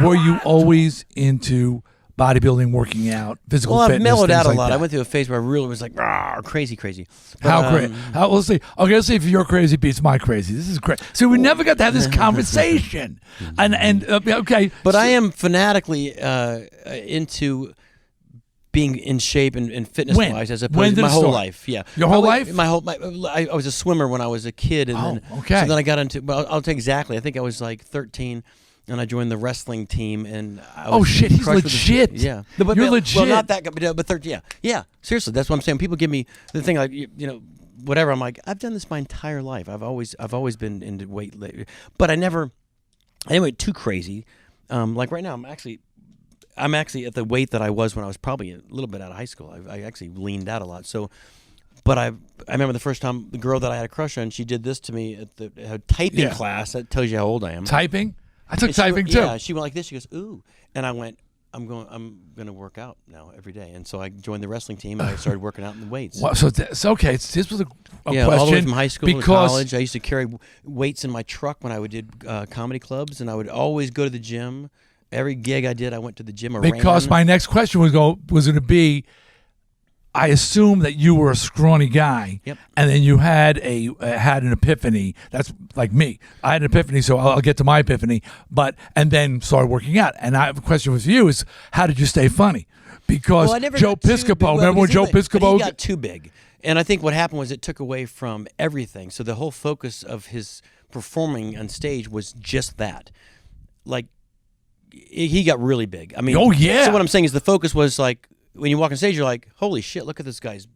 were you always into bodybuilding, working out, physical fitness? Well, I've mellowed out a like lot. that? I went through a phase where I really was like, crazy. But, How crazy? Let's see. Okay, let's see if your crazy beats my crazy. This is crazy. So we never got to have this conversation. and okay. But I am fanatically into being in shape and fitness wise, as opposed to my whole life. Yeah, your whole life. I was a swimmer when I was a kid, and then so then I got into. Well, I'll take exactly. I think I was like 13. And I joined the wrestling team, and I was he's legit. Yeah, you're legit. Well, not that, but 13. Yeah. Seriously, that's what I'm saying. People give me the thing like whatever. I'm like, I've done this my entire life. I've always been into weight, but I never went too crazy. Like right now, I'm actually at the weight that I was when I was probably a little bit out of high school. I actually leaned out a lot. So, but I remember the first time the girl that I had a crush on, she did this to me at the typing class. That tells you how old I am. Typing. I took typing too. Yeah, she went like this. She goes, "Ooh," and I went, I'm gonna work out now every day." And so I joined the wrestling team, and I started working out in the weights. Well, so it's okay. This was a question. All the way from high school to college. I used to carry weights in my truck when I would did comedy clubs, and I would always go to the gym. Every gig I did, I went to the gym or because ran. My next question was going to be, I assume that you were a scrawny guy, and then you had an epiphany. That's like me. I had an epiphany, so I'll get to my epiphany. And then started working out. And I have a question with you: is how did you stay funny? Because Joe Piscopo, remember when Joe Piscopo he got too big, and I think what happened was it took away from everything. So the whole focus of his performing on stage was just that, like. He got really big. I mean, oh yeah. So what I'm saying is the focus was like when you walk on stage, you're like, holy shit, look at this guy's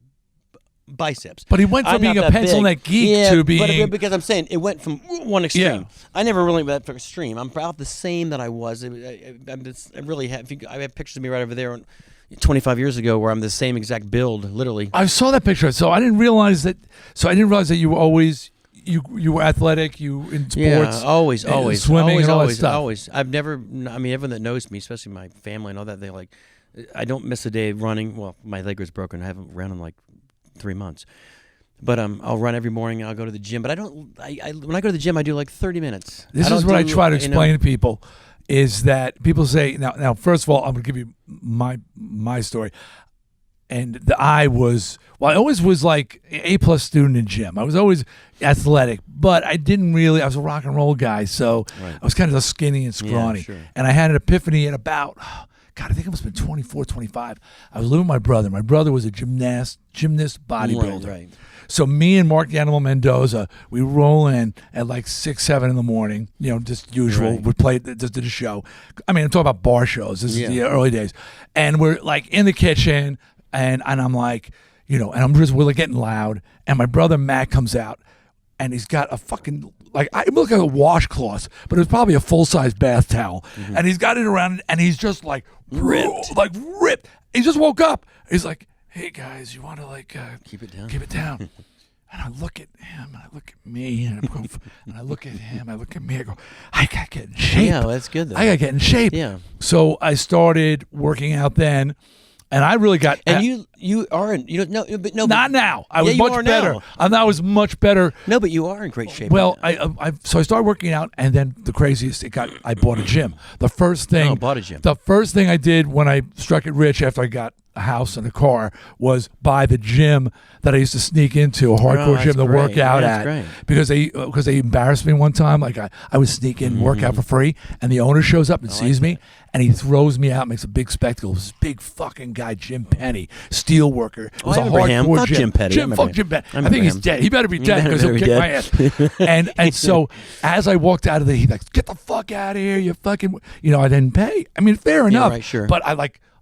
biceps. But he went from being a pencil neck geek to being. But because I'm saying it went from one extreme. Yeah. I never really went that extreme. I'm about the same that I was. I really have. I have pictures of me right over there. 25 years ago, where I'm the same exact build, literally. I saw that picture, so I didn't realize that. So I didn't realize that you were always. You were athletic, you in sports. Yeah, always, swimming and all that stuff. Always. I've never, I mean, everyone that knows me, especially my family and all that, they like, I don't miss a day running. Well, my leg was broken. I haven't run in like 3 months. But I'll run every morning. I'll go to the gym. But I don't, when I go to the gym, I do like 30 minutes. This is what I try to explain to people, is that people say, now, first of all, I'm going to give you my story. And I always was like A+ student in gym. I was always athletic, but I was a rock and roll guy, so I was kind of skinny and scrawny. Yeah, sure. And I had an epiphany at about, I think I must have been 24, 25. I was living with my brother. My brother was a gymnast bodybuilder. Right. So me and Mark the Animal Mendoza, we roll in at like 6, 7 in the morning, just usual. Right. We'd play, just did a show. I mean, I'm talking about bar shows. This is the early days. And we're like in the kitchen, and I'm like, and we're getting loud, and my brother Matt comes out, and he's got a fucking, like, I look like a washcloth, but it was probably a full-size bath towel, and he's got it around, and he's just like ripped. He just woke up. He's like, hey guys, you want to like keep it down. And I look at him, and I look at me, and I look at him, I look at me, I go, I gotta get in shape. Yeah, that's good though. I gotta get in shape. Yeah. So I started working out then. And I really got. And you are in. But no. Not now. I was much better. I was much better. No, but you are in great shape. Well, so I started working out, and then the craziest I bought a gym. The first thing. Bought a gym. The first thing I did when I struck it rich after I got a house and a car was buy the gym that I used to sneak into, a hardcore gym to work out at. Because they embarrassed me one time. Like I would sneak in, work out for free, and the owner shows up and sees me, and he throws me out, makes a big spectacle. This big fucking guy, Jim Penny, steel worker. It was a hardcore gym. Jim Petty. Fuck Jim Penny. I think he's dead. He better be dead because he'll kick my ass. and so as I walked out of there, he's like, "Get the fuck out of here, you fucking." I didn't pay. I mean, fair enough. Right, sure. But I'm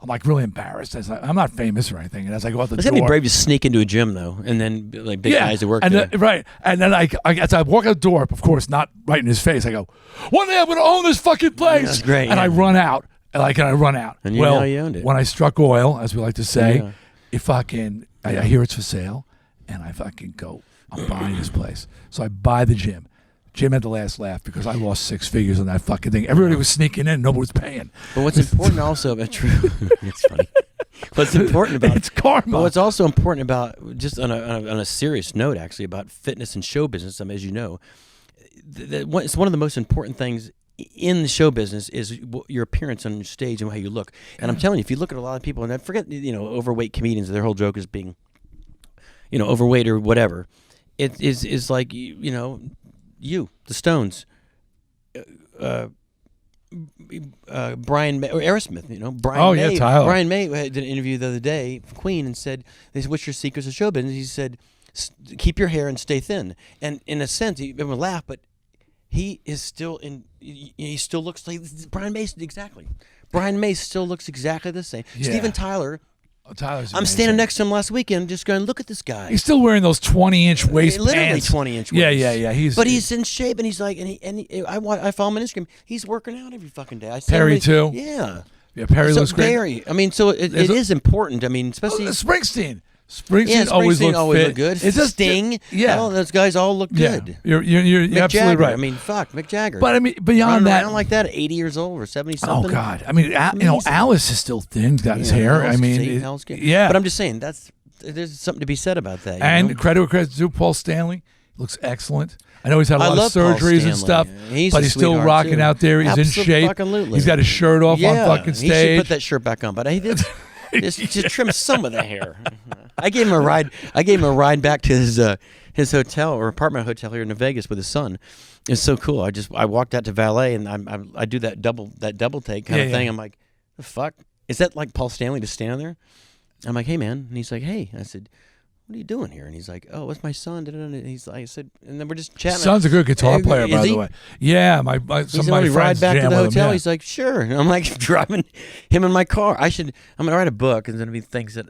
like really embarrassed. I'm not famous or anything. And as I go out the door, it's gonna be brave to sneak into a gym though, and then like big guys that work there. Right. And then as I walk out the door, of course, not right in his face, I go, "One day I'm gonna own this fucking place." That's great. And I run out. And I run out. And you owned it. When I struck oil, as we like to say, I hear it's for sale, and I fucking go, I'm buying this place. So I buy the gym. Jim had the last laugh because I lost 6 figures on that fucking thing. Everybody was sneaking in, nobody was paying. But what's important also about it's funny. What's important about it's karma. But what's also important about, just on a serious note, actually, about fitness and show business, as you know, it's one of the most important things in the show business is your appearance on stage and how you look. And I'm telling you, if you look at a lot of people, and I forget, overweight comedians, their whole joke is being, overweight or whatever. It is like, the Stones, Brian May, or Aerosmith, Brian May. Tyler. Brian May did an interview the other day from Queen and said, "What's your secrets of show business?" He said, "Keep your hair and stay thin." And in a sense, everyone laughed, but he is still he still looks like Brian May. Exactly. Brian May still looks exactly the same. Yeah. Steven Tyler. Tyler's I'm amazing. standing next to him last weekend, just going, "Look at this guy." He's still wearing those 20-inch waist literally pants. 20-inch Yeah, waist. yeah. He's in shape, and he's like, I follow him on Instagram. He's working out every fucking day. I see Perry him, too. Yeah. Yeah, Perry looks great. Perry. I mean, so it is important. I mean, especially Springsteen. Springsteen always look fit. good. It's just Sting. Yeah. Oh, those guys all look good. You're Mick absolutely Jagger. right. I mean, fuck, Mick Jagger. But I mean, beyond running that, around like that, 80 years old or 70 something. oh God, I mean, Alice is still thin. Got his Yeah, hair. Alice, I mean, see, Alice good. yeah. But I'm just saying there's something to be said about that. And credit where credit's due. Paul Stanley looks excellent. I know he's had a lot of love Paul surgeries and Stanley. stuff, He's but a he's still sweetheart, rocking too. out there. He's in shape. Absolutely. He's got his shirt off on fucking He should stage. put that shirt back on, but he did just trim some of the hair. I gave him a ride. Back to his hotel or apartment hotel here in Vegas with his son. It's so cool. I walked out to valet and I do that double take kind of thing. I'm like, the fuck? Is that like Paul Stanley just standing there? I'm like, "Hey man," and he's like, "Hey." I said, "What are you doing here?" And he's like, "Oh, it's my son." And he's like, I said, and then we're just chatting. Son's a good guitar player, by the way. Yeah, some of my friends ride back jam to the with him, hotel. yeah. He's like, "Sure." And I'm like driving him in my car. I'm gonna write a book, and there's gonna be things that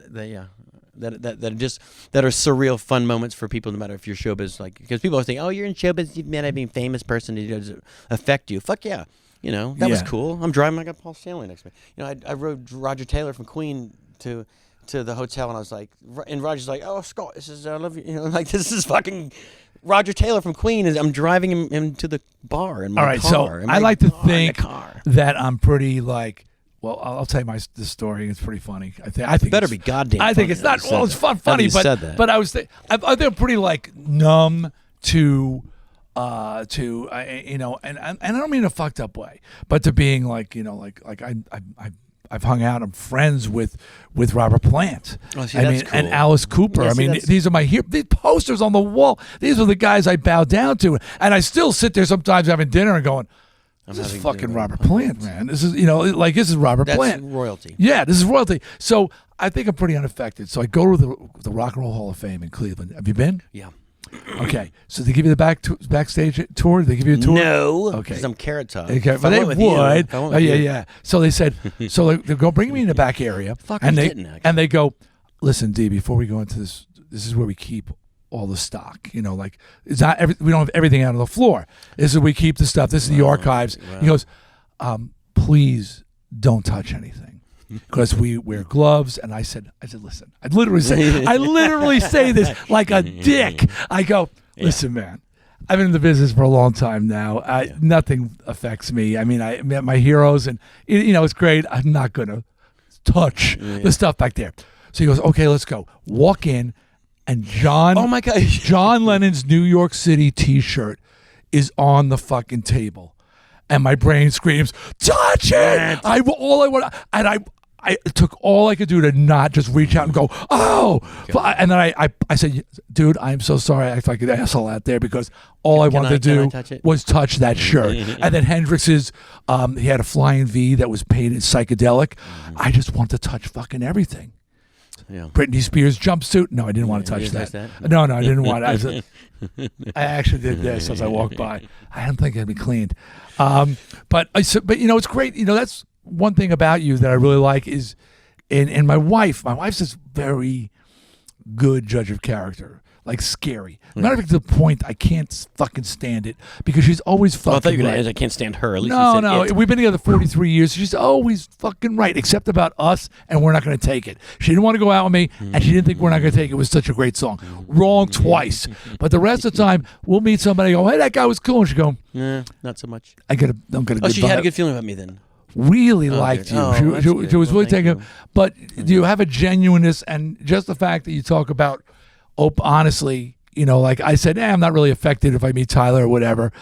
are surreal, fun moments for people, no matter if you're showbiz, like, because people always think, "Oh, you're in showbiz, you met a famous person, does it affect you?" Fuck yeah. That was cool. I'm driving, I got Paul Stanley next to me. I rode Roger Taylor from Queen to the hotel, and I was like, and Roger's like, "Oh, Scott, this is I love you." Like, this is fucking Roger Taylor from Queen. I'm driving him to the bar in my All right, car. so I like to think that I'm pretty like. Well, I'll tell you this story. It's pretty funny. I think it better be goddamn. I think funny it's not. that you Well, said it's that. funny, Said that. but I was. I think I'm pretty like numb to and I don't mean in a fucked up way, but to being like I've hung out. I'm friends with Robert Plant. Oh, see, I that's mean, cool. and Alice Cooper. Yeah, I see, mean, that's- these are these posters on the wall. These are the guys I bow down to, and I still sit there sometimes having dinner and going, "This is fucking Robert Plant, man. This is this is Robert That's Plant. royalty." Yeah, this is royalty. So I think I'm pretty unaffected. So I go to the Rock and Roll Hall of Fame in Cleveland. Have you been? Yeah. Okay. So they give you the backstage tour. Did they give you a tour? No. Okay. Because I'm Carrot Top. Okay, If but I they went with you- would. if I went Oh with yeah, you- yeah. So they said, so they go bring me in the back area, Fuck, I and they didn't, actually. and they go, "Listen, D, before we go into this, this is where we keep all the stock. Like it's not we don't have everything out on the floor. This is where we keep the stuff. This is the archives." wow. He goes, "Please don't touch anything." Because we wear gloves, and I said, listen, I literally say this like a dick. I go, "Listen, man, I've been in the business for a long time now. Nothing affects me. I mean, I met my heroes, and it's great. I'm not gonna touch the stuff back there." So he goes, "Okay, let's go." Walk in, and John. Oh my God. John Lennon's New York City T-shirt is on the fucking table, and my brain screams, "Touch it!" I took all I could do to not just reach out and go, "Oh!" And then I said, "Dude, I'm so sorry. I act like an asshole out there because all I wanted to do was touch that shirt." And then Hendrix's, he had a flying V that was painted psychedelic. I just wanted to touch fucking everything. Yeah. Britney Spears jumpsuit. No, I didn't want to touch you didn't that. touch that? No, I didn't want it. I actually did this as I walked by. I don't think it'd be cleaned. But it's great. That's one thing about you that I really like is, and my wife's this very good judge of character, like scary. Not even to the point I can't fucking stand it because she's always fucking I thought you were right. going to I can't stand her. At least No, you said it. we've been together 43 years. She's always fucking right, except about us, and we're not going to take it. She didn't want to go out with me, and she didn't think we're not going to take it. It was such a great song. Wrong twice. But the rest of the time, we'll meet somebody and go, "Hey, that guy was cool." And she go, Nah, not so much. don't get a Oh, good she had a vibe. good feeling about me then. Really liked you. Oh, that's She good. was Well, really thank taking. you. But do you have a genuineness, and just the fact that you talk about, honestly, like I said, I'm not really affected if I meet Tyler or whatever.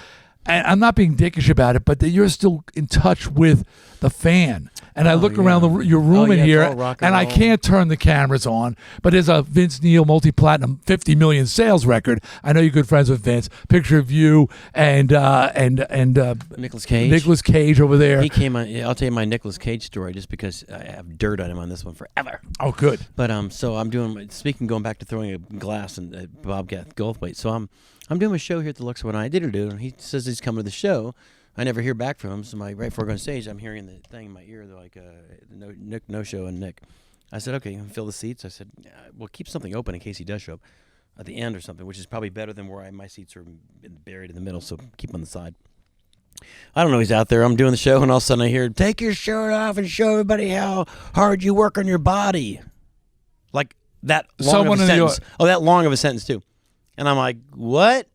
and I'm not being dickish about it, but that you're still in touch with the fan. And I look around your room in here, and I can't turn the cameras on. But there's a Vince Neil multi-platinum 50 million sales record. I know you're good friends with Vince. Picture of you and Nicolas Cage. Nicolas Cage over there. He came on. I'll tell you my Nicolas Cage story just because I have dirt on him on this one forever. Oh, good. But so I'm doing. Speaking, going back to throwing a glass and Bobcat golf weight. So I'm doing a show here at the Luxor, and I did and he says he's coming to the show. I never hear back from him, so right before I go on stage, I'm hearing the thing in my ear. They're like, no show and Nick. I said, okay, you can fill the seats. I said, well, keep something open in case he does show up at the end or something, which is probably better than where my seats are buried in the middle, so keep them on the side. I don't know, he's out there. I'm doing the show, and all of a sudden I hear, take your shirt off and show everybody how hard you work on your body. Like that long of a sentence. That long of a sentence, too. And I'm like, what?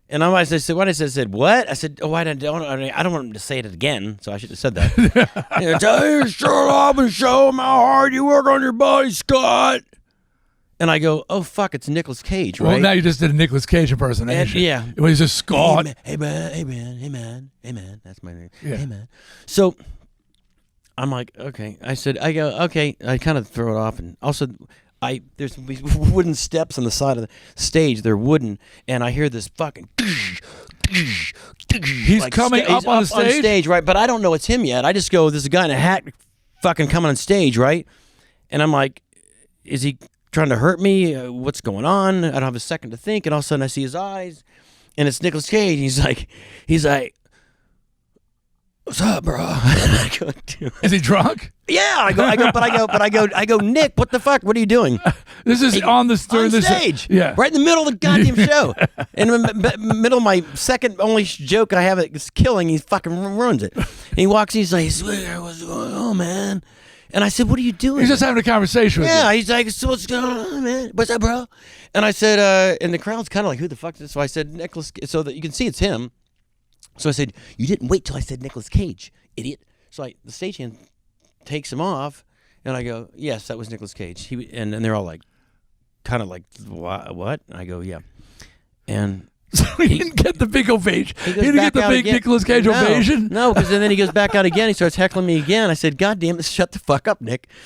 And I said, what? I said, what? I said, oh, I don't want him to say it again, so I should have said that. Take your shirt off and show him how hard you work on your body, Scott. And I go, oh, fuck, it's Nicolas Cage, right? Well, now you just did a Nicolas Cage impersonation. Yeah. It was just Scott. Hey, man. That's my name. Yeah. Hey, man. So I'm like, okay. I go, okay. I kind of throw it off, and also there's wooden steps on the side of the stage. They're wooden, and I hear this fucking. He's coming up on stage, right? But I don't know it's him yet. I just go, there's a guy in a hat, fucking coming on stage, right? And I'm like, is he trying to hurt me? What's going on? I don't have a second to think, and all of a sudden I see his eyes, and it's Nicolas Cage. He's like, what's up, bro? I go, is he drunk? Yeah, I go, Nick, what the fuck? What are you doing? This is on stage. Yeah. Right in the middle of the goddamn show. In the middle of my second only joke I have is killing, he fucking ruins it. And he walks in, he's like, what's going on, man? And I said, what are you doing? He's just having a conversation with you. Yeah, he's like, so what's going on, man? What's up, bro? And I said, and the crowd's kind of like, who the fuck is this? So I said, Nicolas, so that you can see it's him. So I said, you didn't wait till I said Nicolas Cage, idiot. So the stagehand takes him off, and I go, yes, that was Nicolas Cage. And they're all like, kind of like, what? And I go, yeah. And so he didn't get the big ovation. He didn't get the big again. Nicolas Cage ovation? No, because then he goes back out again. He starts heckling me again. I said, God damn it, shut the fuck up, Nick.